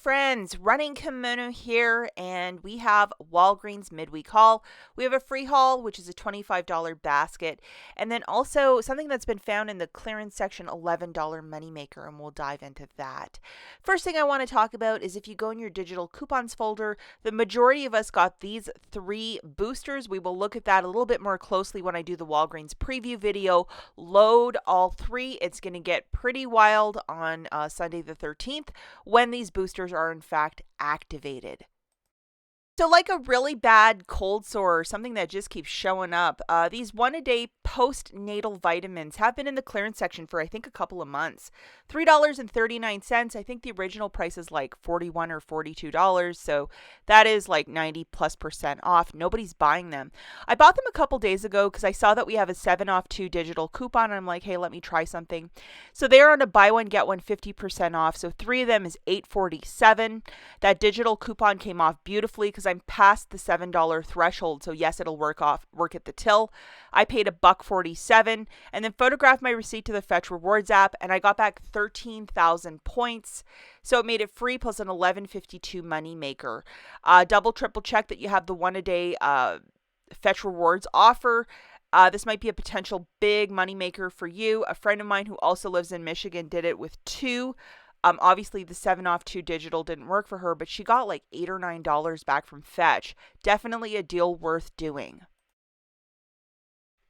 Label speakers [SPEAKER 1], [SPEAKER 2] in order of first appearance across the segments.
[SPEAKER 1] friends, Running Kimono here, and we have Walgreens midweek haul. We have a free haul, which is a $25 basket, and then also something that's been found in the clearance section, $11 moneymaker, and we'll dive into that. First thing I want to talk about is if you go in your digital coupons folder, the majority of us got these 3 boosters. We will look at that a little bit more closely when I do the Walgreens preview video. Load all 3. It's going to get pretty wild on Sunday the 13th when these boosters are in fact activated. So like a really bad cold sore or something that just keeps showing up, these 1-a-day postnatal vitamins have been in the clearance section for I think a couple of months. $3.39. I think the original price is like $41 or $42, so that is like 90+% off. Nobody's buying them. I bought them a couple days ago because I saw that we have a 7 off 2 digital coupon, and I'm like, hey, let me try something. So they're on a buy one get one 50% off. So 3 of them is $8.47. That digital coupon came off beautifully because I'm past the $7 threshold. So yes, it'll work at the till. I paid $1.47 and then photographed my receipt to the Fetch Rewards app, and I got back 13,000 points. So it made it free plus an $11.52 money maker. Double triple check that you have the 1-a-day Fetch Rewards offer. This might be a potential big money maker for you. A friend of mine who also lives in Michigan did it with 2. Obviously the 7 off 2 digital didn't work for her, but she got like $8 or $9 back from Fetch. Definitely a deal worth doing.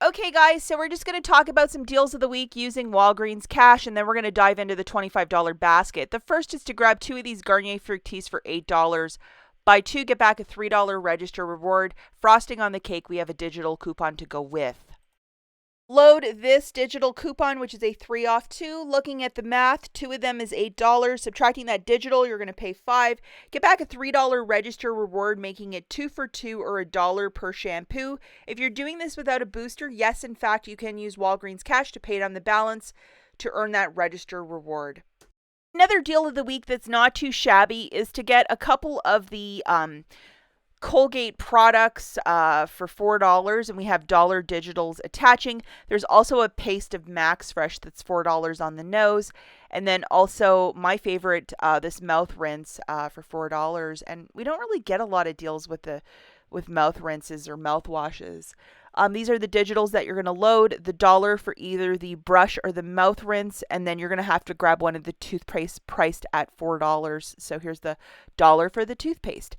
[SPEAKER 1] Okay guys, so we're just going to talk about some deals of the week using Walgreens cash, and then we're going to dive into the $25 basket. The first is to grab 2 of these Garnier Fructis for $8. Buy 2, get back a $3 register reward. Frosting on the cake, we have a digital coupon to go with. Load this digital coupon, which is a 3 off 2. Looking at the math, 2 of them is $8. Subtracting that digital, you're going to pay $5. Get back a $3 register reward, making it 2 for 2 or $1 per shampoo. If you're doing this without a booster, yes, in fact, you can use Walgreens cash to pay down the balance to earn that register reward. Another deal of the week that's not too shabby is to get a couple of the Colgate products for $4, and we have dollar digitals attaching. There's also a paste of Max Fresh that's $4 on the nose, and then also my favorite, this mouth rinse for $4. And we don't really get a lot of deals with mouth rinses or mouthwashes. These are the digitals that you're going to load. The $1 for either the brush or the mouth rinse, and then you're going to have to grab one of the toothpaste priced at $4. So here's the $1 for the toothpaste.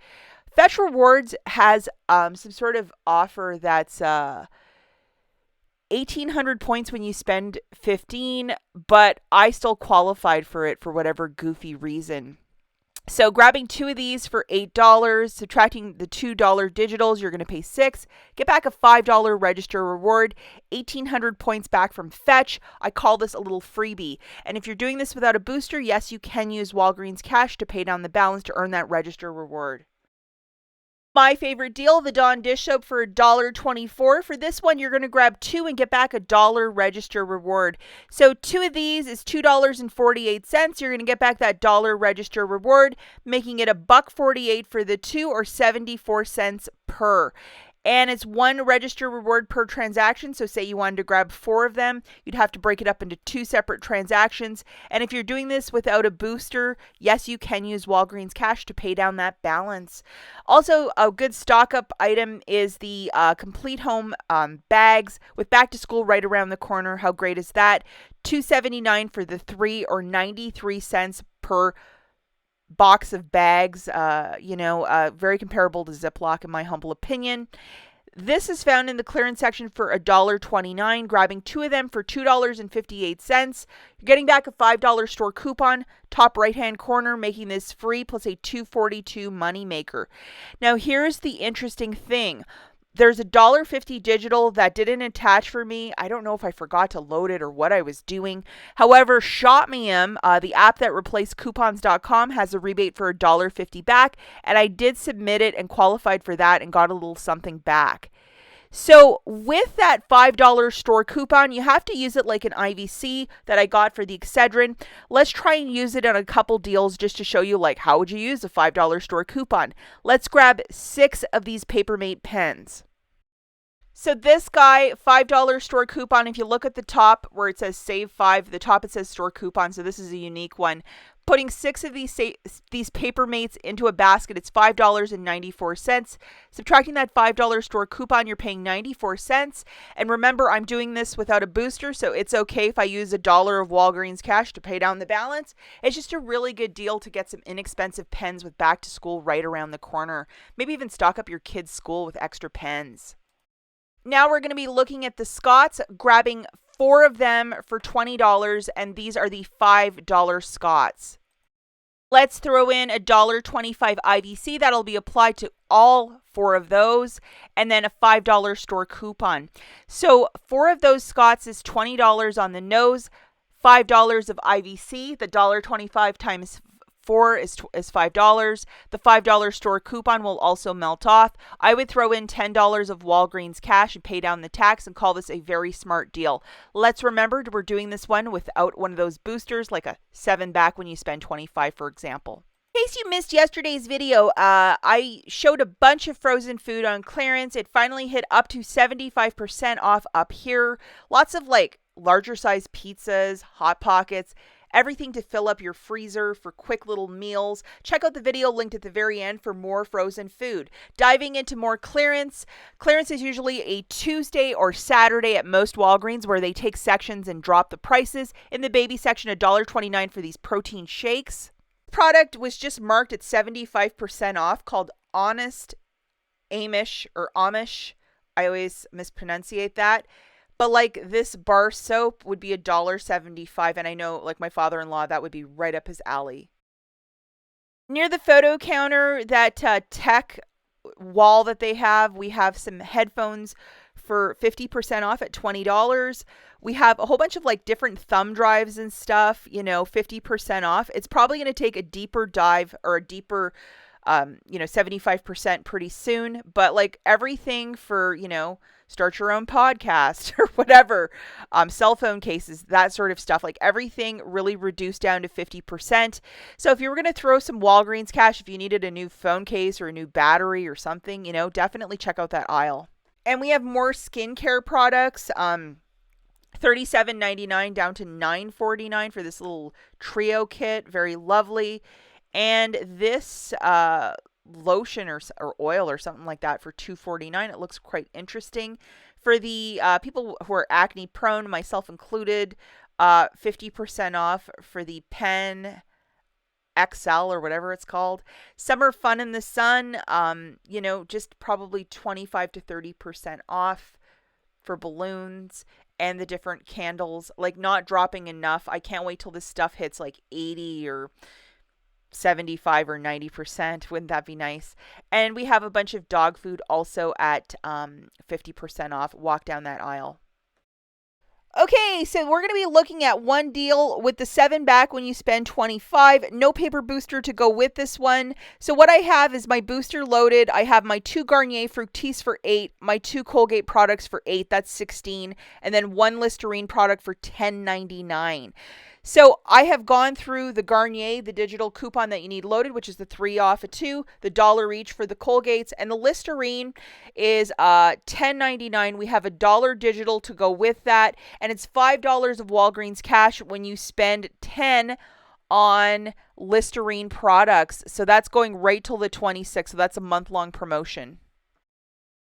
[SPEAKER 1] Fetch Rewards has some sort of offer that's 1,800 points when you spend 15, but I still qualified for it for whatever goofy reason. So grabbing 2 of these for $8, subtracting the $2 digitals, you're going to pay $6. Get back a $5 register reward, 1,800 points back from Fetch. I call this a little freebie. And if you're doing this without a booster, yes, you can use Walgreens cash to pay down the balance to earn that register reward. My favorite deal, the Dawn dish soap for $1.24. For this one, you're going to grab 2 and get back a $1 register reward. So 2 of these is $2.48. You're going to get back that $1 register reward, making it $1.48 for the 2 or 74 cents per. And it's 1 register reward per transaction. So say you wanted to grab 4 of them, you'd have to break it up into 2 separate transactions. And if you're doing this without a booster, yes, you can use Walgreens cash to pay down that balance. Also, a good stock up item is the Complete Home bags with back to school right around the corner. How great is that? $2.79 for the 3 or 93 cents per box of bags, very comparable to Ziploc in my humble opinion. This is found in the clearance section for $1.29, grabbing 2 of them for $2.58. You're getting back a $5 store coupon, top right-hand corner, making this free plus a $2.42 money maker. Now, here's the interesting thing. There's a $1.50 digital that didn't attach for me. I don't know if I forgot to load it or what I was doing. However, ShopMeUm, the app that replaced coupons.com, has a rebate for $1.50 back, and I did submit it and qualified for that and got a little something back. So with that $5 store coupon, you have to use it like an IVC that I got for the Excedrin. Let's try and use it on a couple deals just to show you like how would you use a $5 store coupon. Let's grab 6 of these Papermate pens. So this guy, $5 store coupon, if you look at the top where it says save 5, the top it says store coupon, so this is a unique one. Putting 6 of these paper mates into a basket, it's $5.94. Subtracting that $5 store coupon, you're paying 94 cents. And remember, I'm doing this without a booster, so it's okay if I use $1 of Walgreens cash to pay down the balance. It's just a really good deal to get some inexpensive pens with back to school right around the corner. Maybe even stock up your kids' school with extra pens. Now we're going to be looking at the Scots, grabbing 4 of them for $20, and these are the $5 Scots. Let's throw in a $1.25 IVC. That'll be applied to all 4 of those, and then a $5 store coupon. So 4 of those Scots is $20 on the nose, $5 of IVC. The $1.25 times 4 is $5. The $5 store coupon will also melt off. I would throw in $10 of Walgreens cash and pay down the tax and call this a very smart deal. Let's remember, we're doing this one without one of those boosters, like a 7 back when you spend 25, for example. In case you missed yesterday's video, I showed a bunch of frozen food on clearance. It finally hit up to 75% off up here. Lots of like larger size pizzas, Hot Pockets, everything to fill up your freezer for quick little meals. Check out the video linked at the very end for more frozen food. Diving into more clearance. Clearance is usually a Tuesday or Saturday at most Walgreens, where they take sections and drop the prices. In the baby section, $1.29 for these protein shakes. Product was just marked at 75% off, called Honest Amish or Amish. I always mispronunciate that. But like this bar soap would be $1.75, and I know like my father-in-law, that would be right up his alley. Near the photo counter, that tech wall that they have, we have some headphones for 50% off at $20. We have a whole bunch of like different thumb drives and stuff, 50% off. It's probably going to take a deeper dive or a deeper 75% pretty soon, but like everything for, start your own podcast or whatever, cell phone cases, that sort of stuff, like everything really reduced down to 50%. So if you were going to throw some Walgreens cash, if you needed a new phone case or a new battery or something, definitely check out that aisle. And we have more skincare products, $37.99 down to $9.49 for this little trio kit. Very lovely. And this lotion or oil or something like that for $2.49. It looks quite interesting. For the people who are acne prone, myself included, 50% off for the Pen XL or whatever it's called. Summer Fun in the Sun, just probably 25 to 30% off for balloons and the different candles, like not dropping enough. I can't wait till this stuff hits like 80 or 75 or 90%. Wouldn't that be nice? And we have a bunch of dog food also at 50% off. Walk down that aisle. Okay, so we're going to be looking at one deal with the 7 back when you spend 25. No paper booster to go with this one. So what I have is my booster loaded. I have my 2 Garnier Fructis for $8, my 2 Colgate products for $8, that's $16, and then 1 Listerine product for $10.99. So I have gone through the Garnier, the digital coupon that you need loaded, which is the 3 off of 2, the $1 each for the Colgates, and the Listerine is $10.99. We have $1 digital to go with that, and it's $5 of Walgreens cash when you spend $10 on Listerine products. So that's going right till the 26th. So that's a month-long promotion.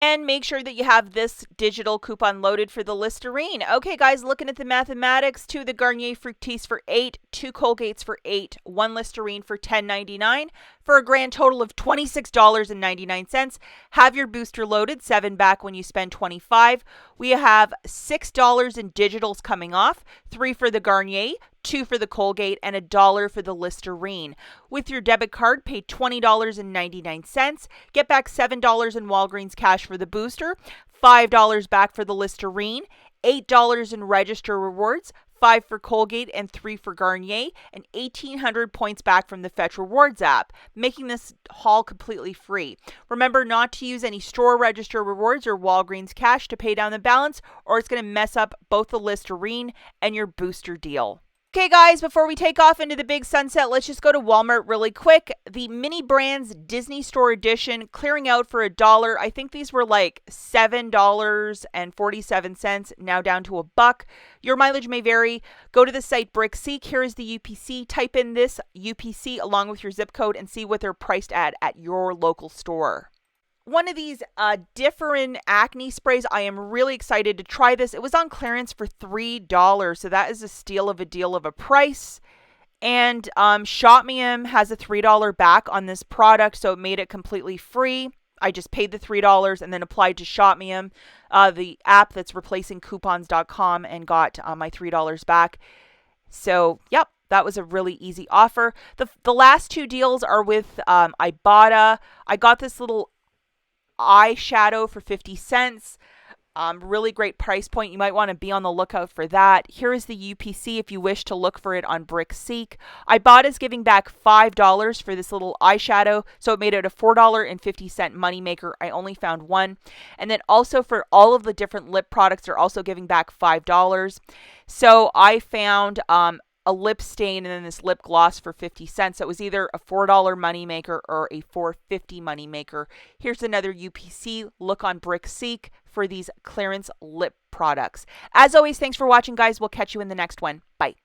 [SPEAKER 1] And make sure that you have this digital coupon loaded for the Listerine. Okay, guys, looking at the mathematics, 2 the Garnier Fructis for $8, 2 Colgates for $8, 1 Listerine for $10.99, for a grand total of $26.99. Have your booster loaded, 7 back when you spend 25. We have $6 in digitals coming off, 3 for the Garnier, 2 for the Colgate, and $1 for the Listerine. With your debit card, pay $20.99. Get back $7 in Walgreens cash for the booster, $5 back for the Listerine, $8 in register rewards, 5 for Colgate and 3 for Garnier, and 1,800 points back from the Fetch Rewards app, making this haul completely free. Remember not to use any store register rewards or Walgreens cash to pay down the balance, or it's going to mess up both the Listerine and your booster deal. Okay, guys, before we take off into the big sunset, let's just go to Walmart really quick. The Mini Brands Disney Store Edition clearing out for $1. I think these were like $7.47, now down to $1. Your mileage may vary. Go to the site BrickSeek. Here is the UPC. Type in this UPC along with your zip code and see what they're priced at your local store. One of these different acne sprays. I am really excited to try this. It was on clearance for $3, so that is a steal of a deal of a price. And Shopmium has a $3 back on this product, so it made it completely free. I just paid the $3 and then applied to Shopmium, the app that's replacing coupons.com, and got my $3 back. So, yep. That was a really easy offer. The last two deals are with IBOTTA. I got this little eyeshadow for 50 cents. Really great price point. You might want to be on the lookout for that. Here is the UPC if you wish to look for it on BrickSeek. IBOTTA is giving back $5 for this little eyeshadow, so it made it a $4.50 moneymaker. I only found one. And then also for all of the different lip products, they're also giving back $5. So I found a lip stain and then this lip gloss for 50 cents. So it was either a $4 moneymaker or a $4.50 moneymaker. Here's another UPC. Look on BrickSeek for these clearance lip products. As always, thanks for watching, guys. We'll catch you in the next one. Bye.